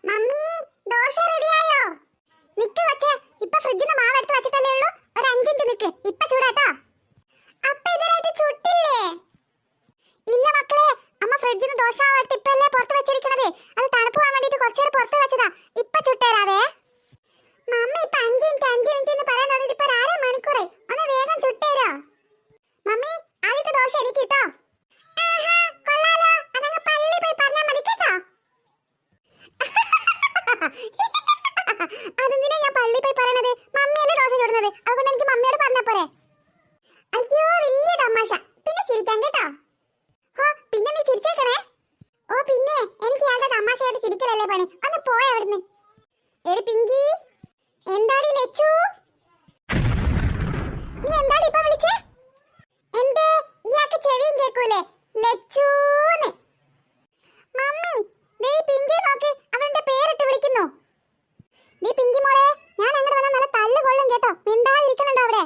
Mummy dosa റെഡിയായോ? നിക്ക് കൊച്ചേ, ഇപ്പോ ഫ്രിഡ്ജിൽ നിന്ന് മാവ് എടുത്ത് വെച്ചിട്ടല്ലേ ഉള്ളൂ. ഒരു 5 മിനിറ്റ് നിക്ക്, ഇപ്പോ ചൂടാട്ടോ. അപ്പ ഇതുവരെയായിട്ട് ചുട്ടില്ലേ? ഇല്ല മക്കളെ, അമ്മ ഫ്രിഡ്ജിൽ നിന്ന് ദോശ മാവ് എടുത്ത് ഇപ്പല്ലേ പുറത്ത് വെച്ചിരിക്കണത്. അത് തണുപ്പ് പോകാൻ വേണ്ടിയിട്ട് കുറച്ചേരം പുറത്ത് വെച്ചതാ. ഇപ്പോ ചുട്ടേരാവേ. മമ്മി ഇപ്പോ 5 മിനിറ്റ് എന്ന് പറയാൻ തുടങ്ങിയിട്ട് ഇപ്പോ 1/2 മണിക്കൂറായി. ഒന്ന് വേഗം ചുട്ടേരോ. മമ്മി ആദ്യത്തെ ദോശ എനിക്ക് കേട്ടോ. ആഹാ കൊള്ളാലോ, അതങ്ങ് പള്ളി പോയി പറഞ്ഞാൽ മതി കേട്ടോ. അതെന്തിനാ ഞാൻ പള്ളി പോയി പറയണത്? മമ്മിയല്ലേ ദോശ ചുടുന്നത്, അതുകൊണ്ട് എനിക്ക് മമ്മിയോട് പറഞ്ഞാ പോരെ. അയ്യോ വലിയ തമാശ, പിന്നെ ചിരിക്കാൻ കേട്ടോ. ഹോ പിന്നെ നീ ചിരിച്ചേക്കണേ. ഓ പിന്നെ എനിക്ക് ഇയാളുടെ തമാശയായിട്ട് ചിരിക്കലല്ലേ പണി. ഒന്ന് പോയ അവിടുന്ന്. എടി പിങ്കി, എന്താടി ലച്ചു, നീ എന്താടി ഇപ്പൊ വിളിച്ചേ? എന്തേ ഇയാൾക്ക് ചെവിയും കേൾക്കൂലേ? ലച്ചൂന്ന്. മമ്മി ദേ പിങ്കി നോക്ക്, അവളുടെ പേരിട്ട് വിളിക്കുന്നു. നീ പിങ്കി മോളെ, ഞാൻ അങ്ങനെ വന്നാൽ നല്ല തല്ല് കൊള്ളും കേട്ടോ. മിണ്ടാതിരിക്കണുണ്ടോ അവിടെ?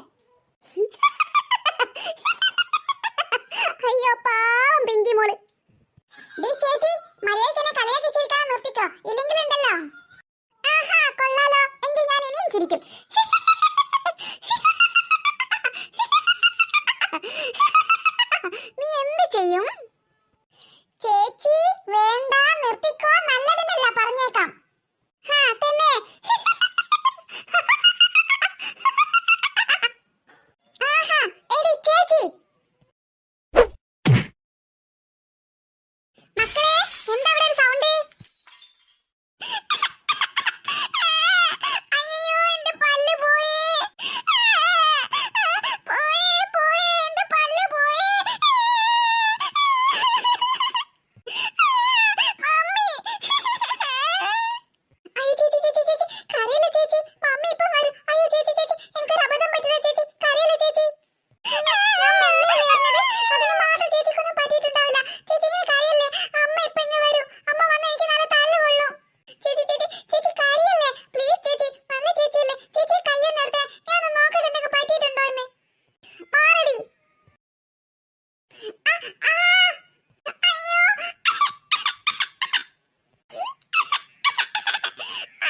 അയ്യോ പാവം പിങ്കി മോള്. ഡീ ചേച്ചി, മര്യാദയ്ക്ക് കളിയാക്കി ചിരിക്കാൻ നിർത്തിക്കോ, ഇല്ലെങ്കിലുണ്ടല്ലോ. ആഹാ കൊള്ളാലോ, എങ്കിൽ ഞാൻ ഇനിയും ചിരിക്കും. നീ എന്ത് ചെയ്യും? ചേച്ചി വേണ്ട, നിർത്തിക്കോ, നല്ലതിനല്ല പറഞ്ഞേക്കാം. ഹാ തന്നെ. ആഹാ എടി ചേച്ചി. മക്കളെ എന്താ അവിടെ ഒരു സൗണ്ട്? അയ്യോ എന്റെ പല്ല് പോയേ. പോയേ എന്റെ പല്ല് പോയേ. മമ്മി. അയ്യോ ചേച്ചി ചേച്ചി ചേച്ചി കരയില്ല ചേച്ചി, മമ്മി ഇപ്പൊ വരും. അയ്യോ ചേച്ചി ചേച്ചി എനിക്കൊരു അബദ്ധം പറ്റില്ല ചേച്ചി, കരയില്ല ചേച്ചി. അതിന് മാത്രം ചേച്ചിക്കൊന്നും പറ്റിയിട്ടുണ്ടാവില്ല. ചേച്ചി ഇങ്ങനെ കരയല്ലേ, അമ്മ ഇപ്പൊ ഇങ്ങനെ വരും. അമ്മ വന്ന് എനിക്ക് നല്ല തല്ല് കൊള്ളും. ചേച്ചി ചേച്ചി ചേച്ചി കരയല്ലേ പ്ലീസ് ചേച്ചി, നല്ല ചേച്ചിയല്ലേ. ചേച്ചി കയ്യൊന്ന് എടുത്തേ, ഞാൻ നോക്കട്ടെ എന്തൊക്കെ പറ്റിയിട്ടുണ്ടോ എന്ന്. മാറടി.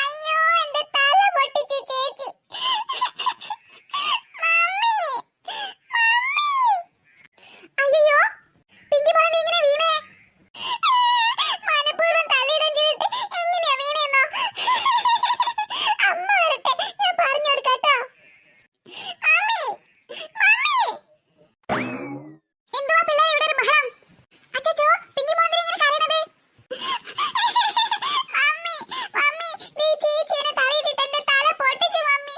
അയ്യോ എന്റെ തല പൊട്ടിച്ചു ചേച്ചി. അയ്യോ പിങ്കി മോളെ നീ ഇങ്ങനെ വീണേ? മനഃപൂർവ്വം തലയിടാൻ ചെയ്തിട്ട് എങ്ങനെയാ വീണേന്നോ? അമ്മ വരട്ടെ, ഞാൻ പറഞ്ഞു കൊടുക്കാട്ടോ. Mummy mummy. എന്തുവാ പിള്ളേരെ ഇവിടെ ഒരു ബഹളം? അച്ചച്ചോ പിങ്കി മോളെ ഇങ്ങനെ കരയണത്? മമ്മി മമ്മി നീ ചേച്ചി എന്നെ തലയിട്ടിട്ട് എന്റെ തല പൊട്ടിച്ചു മമ്മി.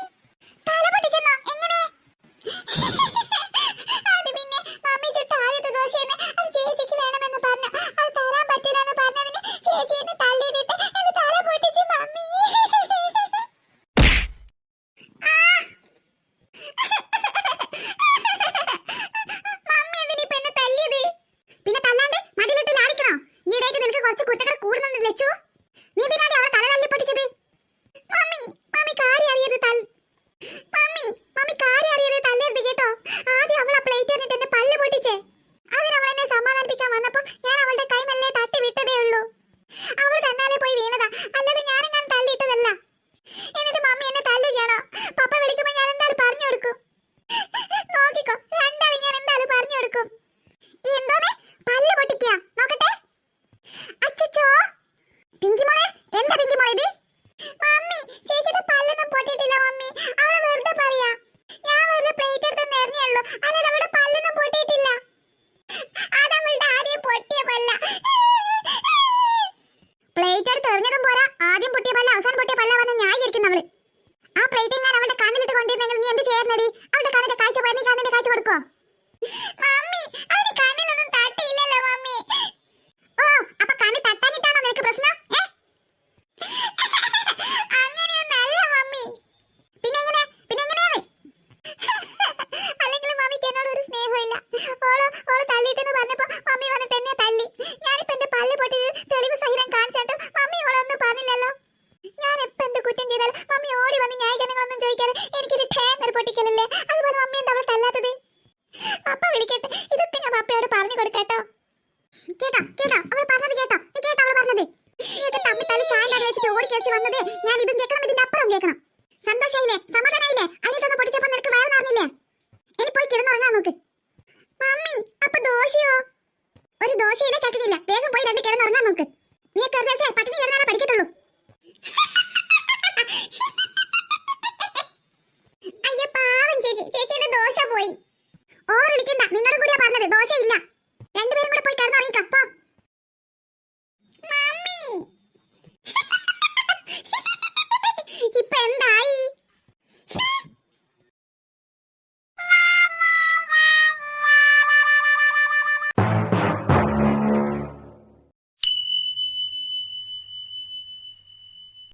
തല പൊട്ടിച്ചെന്നോ? എങ്ങനെ? അത് പിന്നെ മമ്മി ചുട്ട ആദ്യത്തെ ദോശയെന്ന് അത് ചേച്ചിക്ക് വേണമെന്ന് പറഞ്ഞു. അത് തരാൻ പറ്റില്ലെന്ന് പറഞ്ഞതിന് ചേച്ചി എന്നെ തല്ലിയിട്ടിട്ട് എന്റെ തല പൊട്ടിച്ചു മമ്മി. മമ്മി എന്തിനിപ്പോ എന്നെ തല്ലിയത്? പിന്നെ തല്ലാണ്ട് മടിയിലിട്ട് ലാളിക്കണോ? ഈയിടയ്ക്ക് നിനക്ക് കുറച്ച് കുറ്റങ്ങൾ കൂടുന്നുണ്ട് ലച്ചു. നീ എന്തിനാണ് അവളെ തല തല്ലി പൊട്ടിച്ചത്? മമ്മി മമ്മി കാര്യം അറിയരുത് മമ്മി കാര്യം അറിയരുത് തല്ലരുത് കേട്ടോ. ആദ്യം അവൾ ആ പ്ലേറ്റ് എറിഞ്ഞിട്ട് എന്റെ പല്ല് പൊട്ടിച്ചേ. അതിന് അവൾ എന്നെ സമാധാനിപ്പിക്കാൻ വന്നപ്പോൾ ഞാൻ അവളുടെ കൈ മെല്ലെ തട്ടി വിട്ടതേ ഉള്ളൂ. അവൾ തന്നാലേ പോയി വീണതാ, അല്ലാതെ ഞാനെങ്ങനെ തള്ളിയിട്ടതല്ല. എന്നിട്ട് മമ്മി എന്നെ തല്ലുകയാണോ? പപ്പ വിളിക്കുമ്പോൾ ഞാൻ എന്തായാലും പറഞ്ഞു കൊടുക്കും. നോക്കിക്കോ, രണ്ടാളും ഞാൻ എന്തായാലും പറഞ്ഞു കൊടുക്കും. എന്തോന്ന് പല്ല് പൊട്ടിക്കുക? നോക്കട്ടെ. അച്ചച്ചോ പിങ്കി മോളെ, എന്താ പിങ്കി മോളെ ഇത്? മമ്മി ചേച്ചിയുടെ പല്ലൊന്നും പൊട്ടിയിട്ടില്ല മമ്മി, അവള് വെറുതെ പറയാ. ഞാൻ വെറുതെ പ്ലേറ്റ് എടുത്ത് എറിഞ്ഞേ ഉള്ളൂ, അല്ലാതെ അവളുടെ പല്ലൊന്നും പൊട്ടിയിട്ടില്ല. അതവളുടെ ആദ്യം പൊട്ടിയ പല്ല. പ്ലേറ്റ് എടുത്ത് എറിഞ്ഞതും പോരാ, ആദ്യം പൊട്ടിയ പല്ല അവസാനം പൊട്ടിയ പല്ല വന്ന് ന്യായീകരിക്കുന്നവള്. ആ പ്ലേറ്റ് ഞാൻ അവളുടെ കണ്ണിലിട്ട് കൊണ്ടിരുന്നെങ്കിൽ നീ എന്ത് ചെയ്യുന്നടി? അവളുടെ കണ്ണിന്റെ കാഴ്ച പോയാൽ നീ കണ്ണിന്റെ കാഴ്ച കൊടുക്കോ? മമ്മി അതിന് കണ്ണിലൊന്നും തട്ടിയില്ലല്ലോ മമ്മി. ഓ അപ്പൊ കണ്ണിൽ തട്ടാനിട്ടാണോ നിനക്ക് പ്രശ്നം? അങ്ങനെയൊന്നല്ല മമ്മി. പിന്നെ എങ്ങനെയാണ്? അല്ലെങ്കിൽ മമ്മിക്ക് എന്നോട് ഒരു സ്നേഹമില്ല. ഓള് തല്ലിട്ടെന്ന് പറഞ്ഞപ്പോ മമ്മി വന്നിട്ട് എന്നെ തല്ലി. ഞാനിപ്പോ എന്റെ പല്ല് പൊട്ടിയത് തെളിവ് സഹിതം കാണിച്ചിട്ട് മമ്മി ഓളൊന്നും പറഞ്ഞില്ലല്ലോ. ഞാൻ എപ്പോ എന്ത് കുറ്റം ചെയ്താലും മമ്മി ഓടി വന്ന് ന്യായീകരണങ്ങളൊന്നും ചോദിക്കാതെ എനിക്കൊരു ഠേങ്ങർ പൊട്ടിക്കലല്ലേ. അതുപോലെ മമ്മി എന്താ അവളെ തല്ലാത്തത്? പപ്പ വിളിക്കട്ടെ, ഇതൊക്കെ ഞാൻ പപ്പയോട് വിളിച്ചു വന്നത് ഞാൻ ഇതും കേൾക്കണം ഇതിന്റെ അപ്പുറം കേൾക്കണം. സന്തോഷായില്ലേ? സമാധാനായില്ലേ? അതിട്ടൊന്ന് പൊടിച്ചപ്പോ നിനക്ക് വയറ് നിറഞ്ഞില്ലേ? ഇനി പോയി കിടന്നുറങ്ങാൻ നോക്ക്. മമ്മി അപ്പൊ ദോശയോ? ഒരു ദോശയില്ല ചട്നിയില്ല. വേഗം പോയി രണ്ട് കിടന്നുറങ്ങാൻ നോക്ക്. നീ കരുതാ പട്ടിണി കിടന്നാലേ പഠിക്കത്തുള്ളൂ. അയ്യ പാവം ചേച്ചി, ചേച്ചിയുടെ ദോശ പോയി. ഓവർ വിളിക്കണ്ട, നിങ്ങളുടെ കൂടിയാ പറഞ്ഞത് ദോശ ഇല്ല. രണ്ടുപേരും കൂടെ പോയി കിടന്നുറങ്ങിക്കോ.